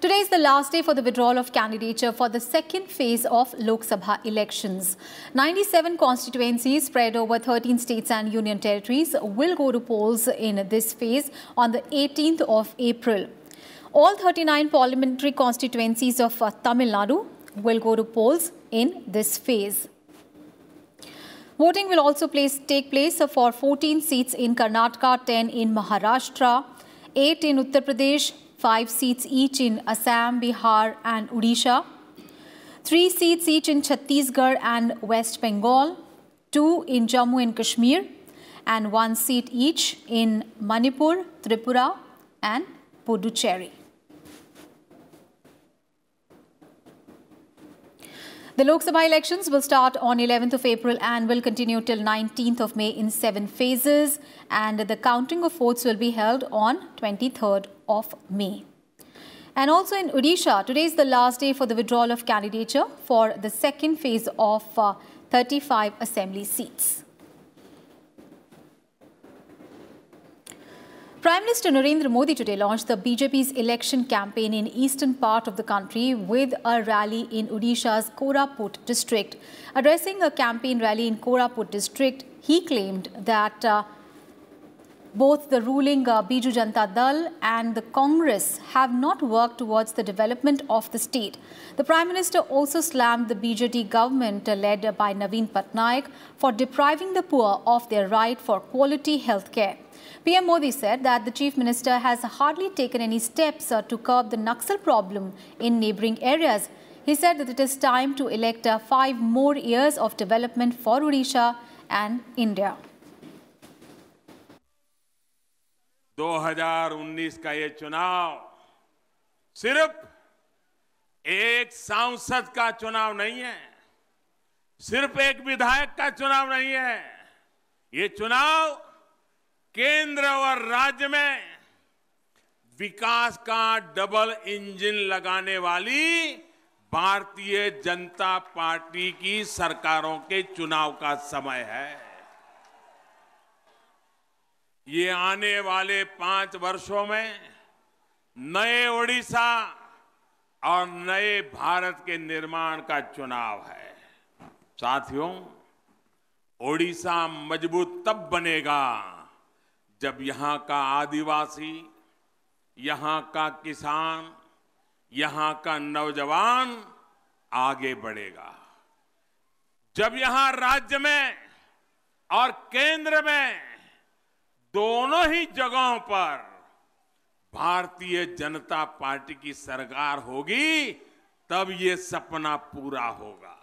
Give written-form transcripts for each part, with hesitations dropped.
Today is the last day for the withdrawal of candidature for the second phase of Lok Sabha elections. 97 constituencies spread over 13 states and union territories will go to polls in this phase on the 18th of April. All 39 parliamentary constituencies of Tamil Nadu will go to polls in this phase. Voting will also take place for 14 seats in Karnataka, 10 in Maharashtra, 8 in Uttar Pradesh, 5 seats each in Assam, Bihar and Odisha, 3 seats each in Chhattisgarh and West Bengal, 2 in Jammu and Kashmir, and 1 seat each in Manipur, Tripura and Puducherry. The Lok Sabha elections will start on 11th of April and will continue till 19th of May in 7 phases, and the counting of votes will be held on 23rd of May. And also in Odisha, today is the last day for the withdrawal of candidature for the second phase of 35 assembly seats. Prime Minister Narendra Modi today launched the BJP's election campaign in eastern part of the country with a rally in Odisha's Koraput district. Addressing a campaign rally in Koraput district, he claimed that both the ruling Biju Janata Dal and the Congress have not worked towards the development of the state. The Prime Minister also slammed the BJP government led by Naveen Patnaik for depriving the poor of their right for quality health care. PM Modi said that the Chief Minister has hardly taken any steps to curb the Naxal problem in neighbouring areas. He said that it is time to elect 5 more years of development for Odisha and India. 2019 का ये चुनाव सिर्फ एक सांसद का चुनाव नहीं है, सिर्फ एक विधायक का चुनाव नहीं है। ये चुनाव केंद्र और राज्य में विकास का डबल इंजन लगाने वाली भारतीय जनता पार्टी की सरकारों के चुनाव का समय है। ये आने वाले 5 वर्षों में नए ओडिशा और नए भारत के निर्माण का चुनाव है। साथियों, ओडिशा मजबूत तब बनेगा जब यहाँ का आदिवासी, यहाँ का किसान, यहाँ का नौजवान आगे बढ़ेगा। जब यहाँ राज्य में और केंद्र में दोनों ही जगहों पर भारतीय जनता पार्टी की सरकार होगी, तब ये सपना पूरा होगा।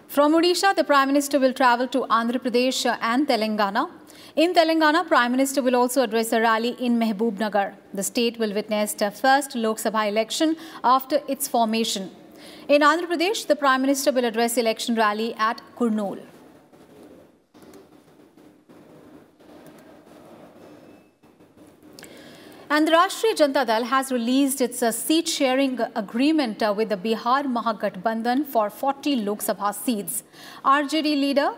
From Odisha, the Prime Minister will travel to Andhra Pradesh and Telangana. In Telangana, Prime Minister will also address a rally in Mehboob-Nagar. The state will witness the first Lok Sabha election after its formation. In Andhra Pradesh, the Prime Minister will address election rally at Kurnool. And the Rashtriya Janata Dal has released its seat-sharing agreement with the Bihar Mahagathbandhan for 40 Lok Sabha seats. RJD leader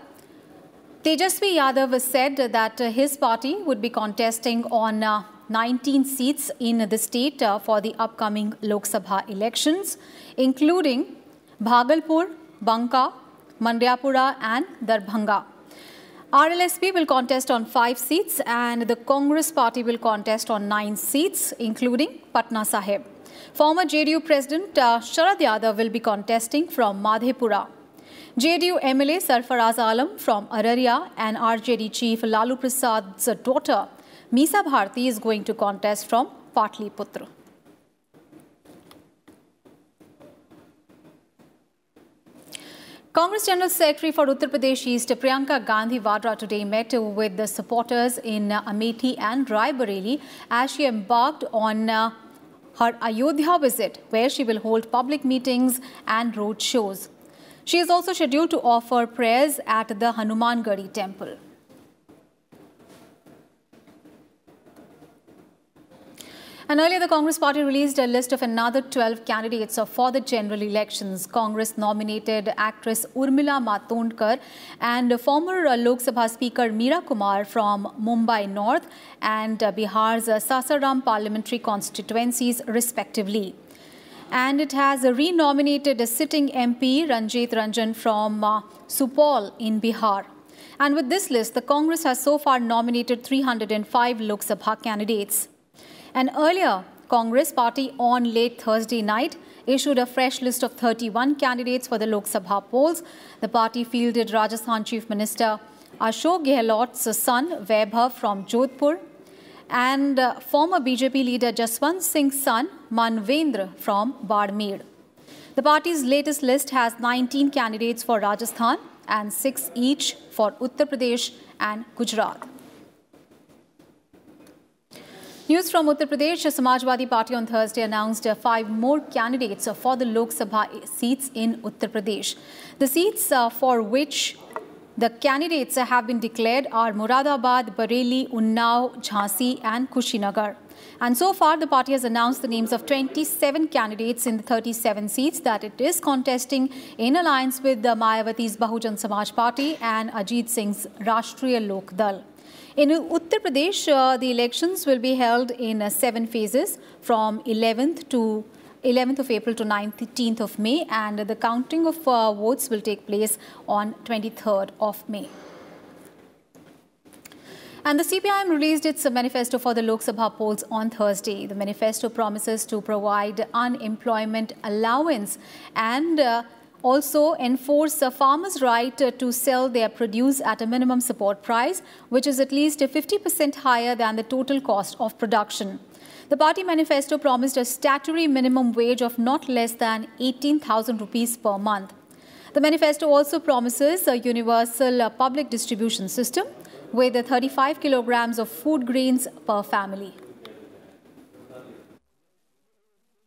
Tejasvi Yadav said that his party would be contesting on 19 seats in the state for the upcoming Lok Sabha elections, including Bhagalpur, Banka, Mandyapura and Darbhanga. RLSP will contest on 5 seats and the Congress party will contest on 9 seats, including Patna Sahib. Former JDU President Sharad Yadav will be contesting from Madhepura. JDU MLA Sarfaraz Alam from Araria and RJD Chief Lalu Prasad's daughter Meesa Bharti is going to contest from Patliputra. Congress General Secretary for Uttar Pradesh East Priyanka Gandhi Vadra today met with the supporters in Amethi and Raebareli as she embarked on her Ayodhya visit, where she will hold public meetings and road shows. She is also scheduled to offer prayers at the Hanumangadi temple. And earlier, the Congress party released a list of another 12 candidates for the general elections. Congress nominated actress Urmila Matondkar and former Lok Sabha Speaker Meera Kumar from Mumbai North and Bihar's Sasaram parliamentary constituencies, respectively. And it has re-nominated a sitting MP Ranjit Ranjan from Supaul in Bihar. And with this list, the Congress has so far nominated 305 Lok Sabha candidates. And earlier, Congress party on late Thursday night issued a fresh list of 31 candidates for the Lok Sabha polls. The party fielded Rajasthan Chief Minister Ashok Gehlot's son Vaibhav from Jodhpur and former BJP leader Jaswant Singh's son Manvendra from Badmer. The party's latest list has 19 candidates for Rajasthan and 6 each for Uttar Pradesh and Gujarat. News from Uttar Pradesh. Samajwadi Party on Thursday announced 5 more candidates for the Lok Sabha seats in Uttar Pradesh. The seats for which the candidates have been declared are Moradabad, Bareilly, Unnao, Jhansi and Kushinagar. And so far, the party has announced the names of 27 candidates in the 37 seats that it is contesting in alliance with the Mayawati's Bahujan Samaj Party and Ajit Singh's Rashtriya Lok Dal. In Uttar Pradesh, the elections will be held in 7 phases from 11th of April to 19th of May, and the counting of votes will take place on 23rd of May. And the CPI-M released its manifesto for the Lok Sabha polls on Thursday. The manifesto promises to provide unemployment allowance and also enforce a farmer's right to sell their produce at a minimum support price, which is at least 50% higher than the total cost of production. The party manifesto promised a statutory minimum wage of not less than 18,000 rupees per month. The manifesto also promises a universal public distribution system with 35 kilograms of food grains per family.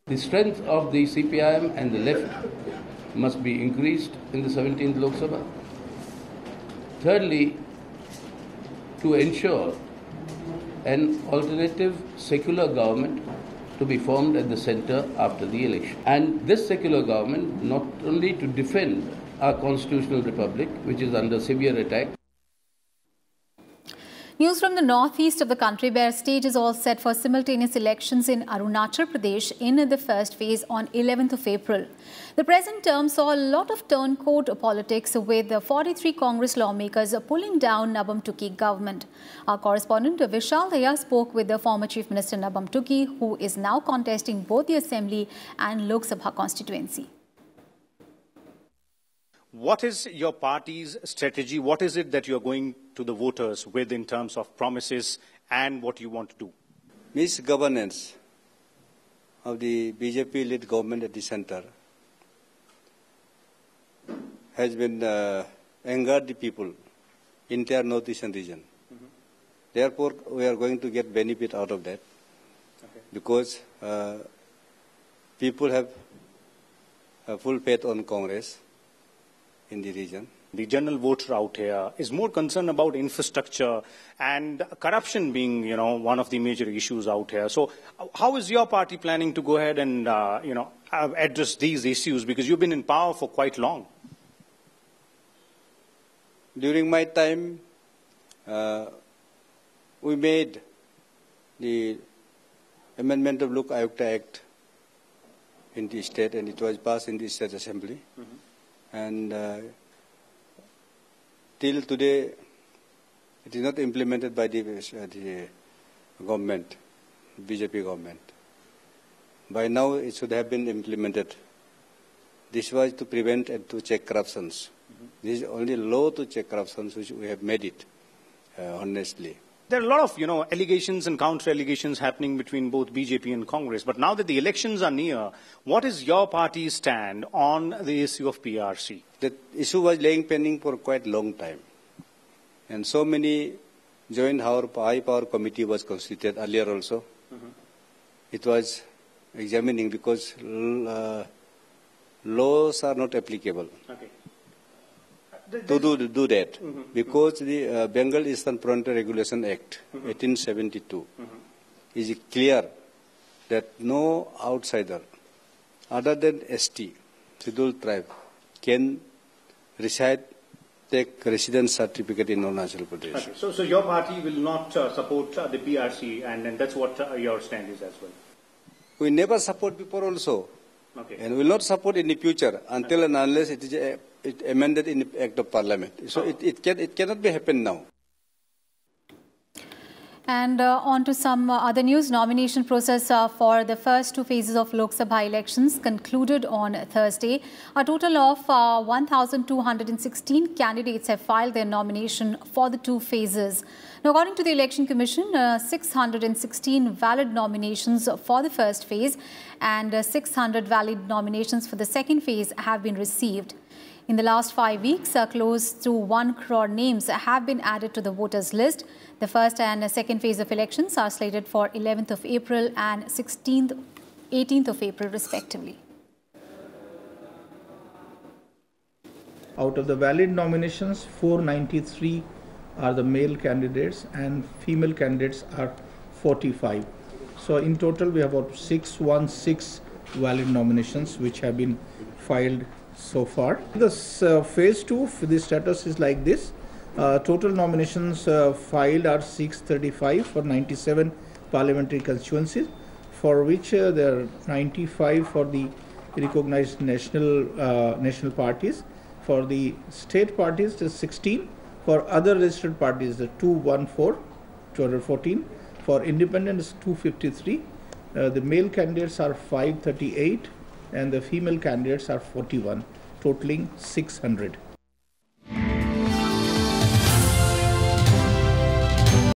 The strength of the CPI-M and the left must be increased in the 17th Lok Sabha. Thirdly, to ensure an alternative secular government to be formed at the centre after the election. And this secular government not only to defend our constitutional republic, which is under severe attack. News from the northeast of the country, where stage is all set for simultaneous elections in Arunachal Pradesh in the first phase on 11th of April. The present term saw a lot of turncoat politics, with 43 Congress lawmakers pulling down Nabam Tuki government. Our correspondent Vishal Daya spoke with the former Chief Minister Nabam Tuki, who is now contesting both the Assembly and Lok Sabha constituency. What is your party's strategy? What is it that you're going to the voters with in terms of promises and what you want to do? Misgovernance of the BJP-led government at the center has been angered the people, entire northeastern region. Therefore, we are going to get benefit out of that, because people have full faith on Congress in the region. The general voter out here is more concerned about infrastructure and corruption being, one of the major issues out here. So how is your party planning to go ahead and, address these issues? Because you've been in power for quite long. During my time, we made the amendment of Lok Ayukta Act in the state, and it was passed in the State Assembly. And till today, it is not implemented by the government, BJP government. By now, it should have been implemented. This was to prevent and to check corruptions. This is only law to check corruptions, which we have made it, honestly. There are a lot of, allegations and counter-allegations happening between both BJP and Congress. But now that the elections are near, what is your party's stand on the issue of PRC? The issue was laying pending for quite a long time. And so many joint high power committee was constituted earlier also. It was examining, because laws are not applicable. To do that, because the Bengal Eastern Frontier Regulation Act, 1872, is clear that no outsider other than ST, scheduled tribe, can reside, take residence certificate in Arunachal Pradesh. Okay. So your party will not support the PRC, and that's what your stand is as well? We never support before also. Okay. And will not support in the future until and unless it is amended in the Act of Parliament. So it cannot be happen now. And on to some other news. Nomination process for the first two phases of Lok Sabha elections concluded on Thursday. A total of 1,216 candidates have filed their nomination for the two phases. Now, according to the Election Commission, 616 valid nominations for the first phase and 600 valid nominations for the second phase have been received. In the last 5 weeks, close to 1 crore names have been added to the voters' list. The first and second phase of elections are slated for 11th of April and 18th of April, respectively. Out of the valid nominations, 493 are the male candidates and female candidates are 45. So in total, we have about 616 valid nominations which have been filed so far. This phase 2, the status is like this. Total nominations filed are 635 for 97 parliamentary constituencies, for which there are 95 for the recognized national parties. For the state parties, there's 16. For other registered parties, the 214. For independents, 253. The male candidates are 538 and the female candidates are 41, totaling 600.